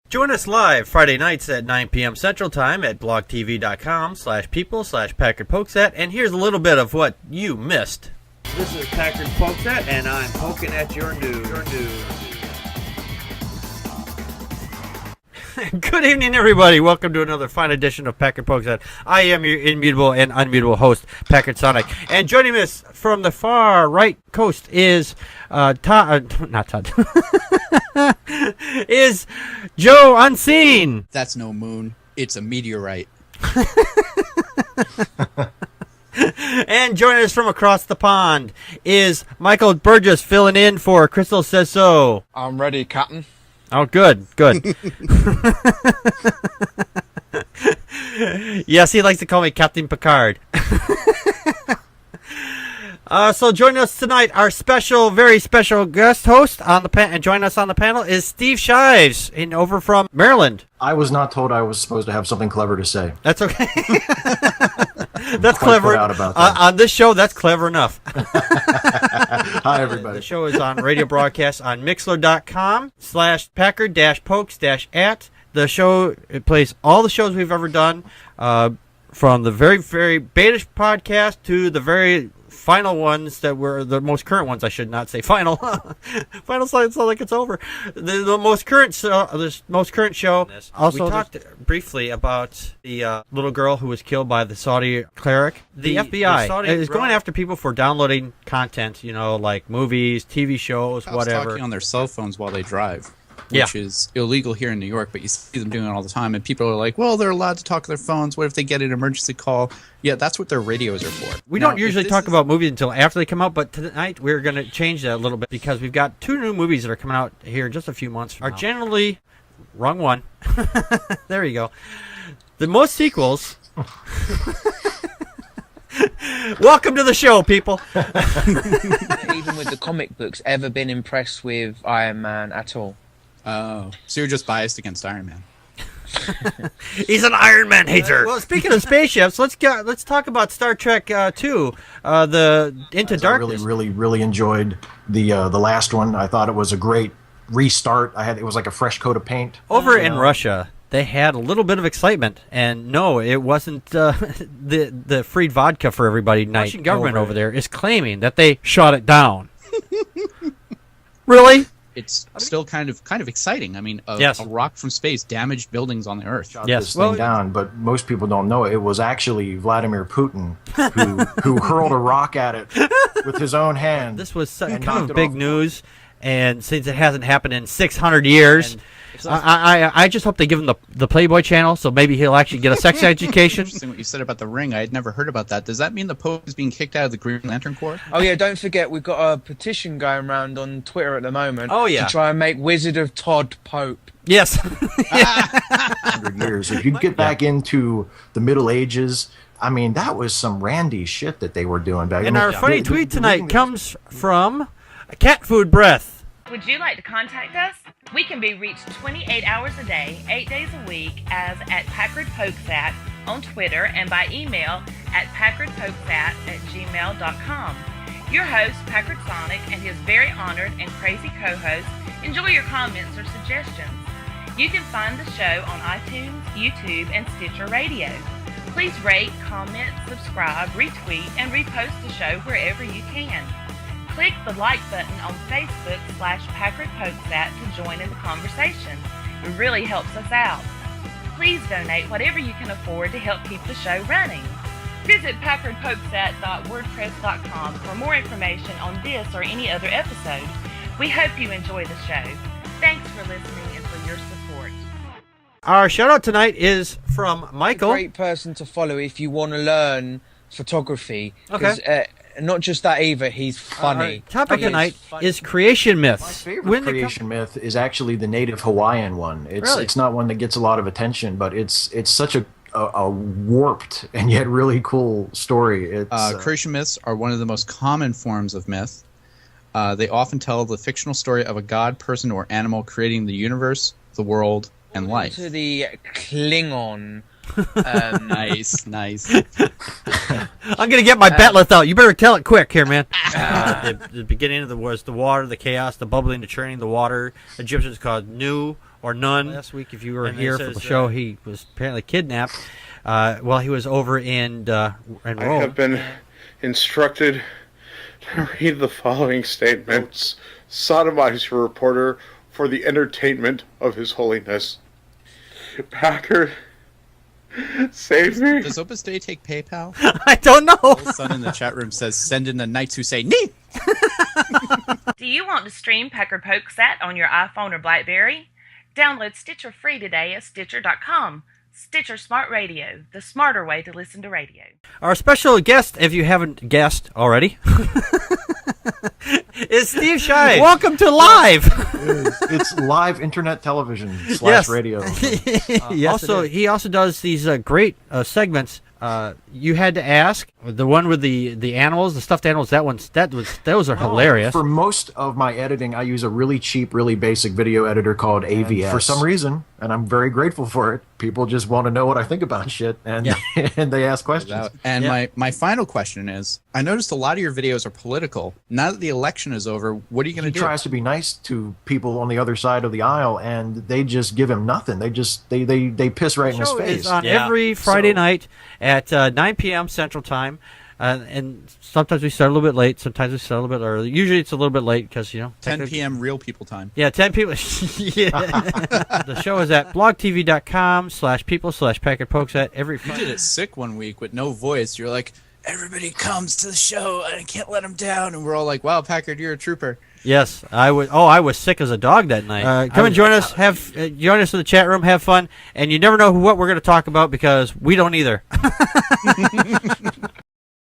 Join us live Friday nights at 9 p.m. Central Time at blogtv.com/people/PackardPokesat. And here's a little bit of what you missed. This is Packard Pokesat, and I'm poking at your news. Good evening, everybody. Welcome to another fine edition of Packard Pokesat. I am your immutable and unmutable host, Packard Sonic. And joining us from the far right coast is not Todd. is Joe Unseen. That's no moon. It's a meteorite. And joining us from across the pond is Michael Burgess filling in for Crystal Says So. I'm ready, Captain. Oh, good. Yes, he likes to call me Captain Packard. So joining us tonight, our very special guest host on the and joining us on the panel is Steve Shives, over from Maryland. I was not told I was supposed to have something clever to say. That's okay. That's clever. About that. On this show, that's clever enough. Hi, everybody. The show is on radio broadcast on Mixler.com/Packard-Pokes-at. The show, it plays all the shows we've ever done, from the very, very beta podcast to the very final ones that were the most current ones. I should not say final. Final sounds like it's over. The most current show. Also, we talked briefly about the little girl who was killed by the Saudi cleric. The FBI is going after people for downloading content, like movies, TV shows, whatever. Talking on their cell phones while they drive. Which is illegal here in New York, but you see them doing it all the time. And people are like, well, they're allowed to talk to their phones. What if they get an emergency call? Yeah, that's what their radios are for. We don't usually talk about movies until after they come out, but tonight we're going to change that a little bit because we've got 2 new movies that are coming out here in just a few months from now. Generally, wrong one. There you go. The most sequels. Welcome to the show, people. Even with the comic books, ever been impressed with Iron Man at all? Oh, so you're just biased against Iron Man. He's an Iron Man hater. Well, speaking of spaceships, let's talk about Star Trek 2, the Into Darkness. I really enjoyed the last one. I thought it was a great restart. It was like a fresh coat of paint. Over in Russia, they had a little bit of excitement, and no, it wasn't the free vodka for everybody night. The Russian government over there is claiming that they shot it down. Really? It's still kind of exciting. I mean, a rock from space damaged buildings on the Earth. Shot this thing down, but most people don't know it was actually Vladimir Putin who hurled a rock at it with his own hand. This was kind of big news, and since it hasn't happened in 600 years, I just hope they give him the Playboy channel, so maybe he'll actually get a sex education. Interesting what you said about the ring. I had never heard about that. Does that mean the Pope is being kicked out of the Green Lantern Corps? Oh yeah, don't forget we've got a petition going around on Twitter at the moment. Oh yeah, to try and make Wizard of Todd Pope. Yes. 100 years. If you get back into the Middle Ages, I mean, that was some randy shit that they were doing back then. And our funny tweet tonight comes from Cat Food Breath. Would you like to contact us? We can be reached 28 hours a day, 8 days a week as at Packard Pokesat on Twitter and by email at packardpokesat@gmail.com. Your host, Packard Sonic, and his very honored and crazy co-host enjoy your comments or suggestions. You can find the show on iTunes, YouTube, and Stitcher Radio. Please rate, comment, subscribe, retweet, and repost the show wherever you can. Click the like button on Facebook/Packard Pokesat to join in the conversation. It really helps us out. Please donate whatever you can afford to help keep the show running. Visit packardpokesat.wordpress.com for more information on this or any other episode. We hope you enjoy the show. Thanks for listening and for your support. Our shout out tonight is from Michael. A great person to follow if you want to learn photography. Okay. Not just that either, he's funny. Our topic tonight is creation myths. My favorite creation myth is actually the native Hawaiian one. It's not one that gets a lot of attention, but it's such a warped and yet really cool story. Creation myths are one of the most common forms of myth. They often tell the fictional story of a god, person, or animal creating the universe, the world, and life. To the Klingon. Nice. I'm gonna get my batleth out. You better tell it quick here, man. The beginning of was the water, the chaos, the bubbling, the churning, the water. Egyptians called Nu or none. Last week, if you were here for the show, he was apparently kidnapped while he was over in Rome. I have been instructed to read the following statements. Sodomize your reporter for the entertainment of His Holiness. Packard, save me. Does Opus Dei take PayPal? I don't know. Little son in the chat room says, send in the knights who say, nee! Do you want to stream Packard Pokesat on your iPhone or BlackBerry? Download Stitcher free today at Stitcher.com. Stitcher Smart Radio, the smarter way to listen to radio. Our special guest, if you haven't guessed already, is Steve Scheid. Welcome to Live. It's live internet television / radio. Yes, he also does these great segments. You Had to Ask, the one with the animals, the stuffed animals. Those are hilarious. For most of my editing, I use a really cheap, really basic video editor called AVS. For some reason, and I'm very grateful for it, people just want to know what I think about shit, and and they ask questions. And my final question is, I noticed a lot of your videos are political. Now that the election is over, what are you going to do? He tries to be nice to people on the other side of the aisle, and they just give him nothing. They just they piss right in his face. It's on every Friday night at 9 p.m. Central Time. And sometimes we start a little bit late. Sometimes we start a little bit early. Usually it's a little bit late because, 10 p.m. real people time. Yeah, 10 people. The show is at blogtv.com/people/Packard Pokesat every Friday. You did it sick one week with no voice. You're like, everybody comes to the show and I can't let them down. And we're all like, wow, Packard, you're a trooper. Yes, I was. Oh, I was sick as a dog that night. Come and join us. Join us in the chat room. Have fun, and you never know what we're going to talk about because we don't either.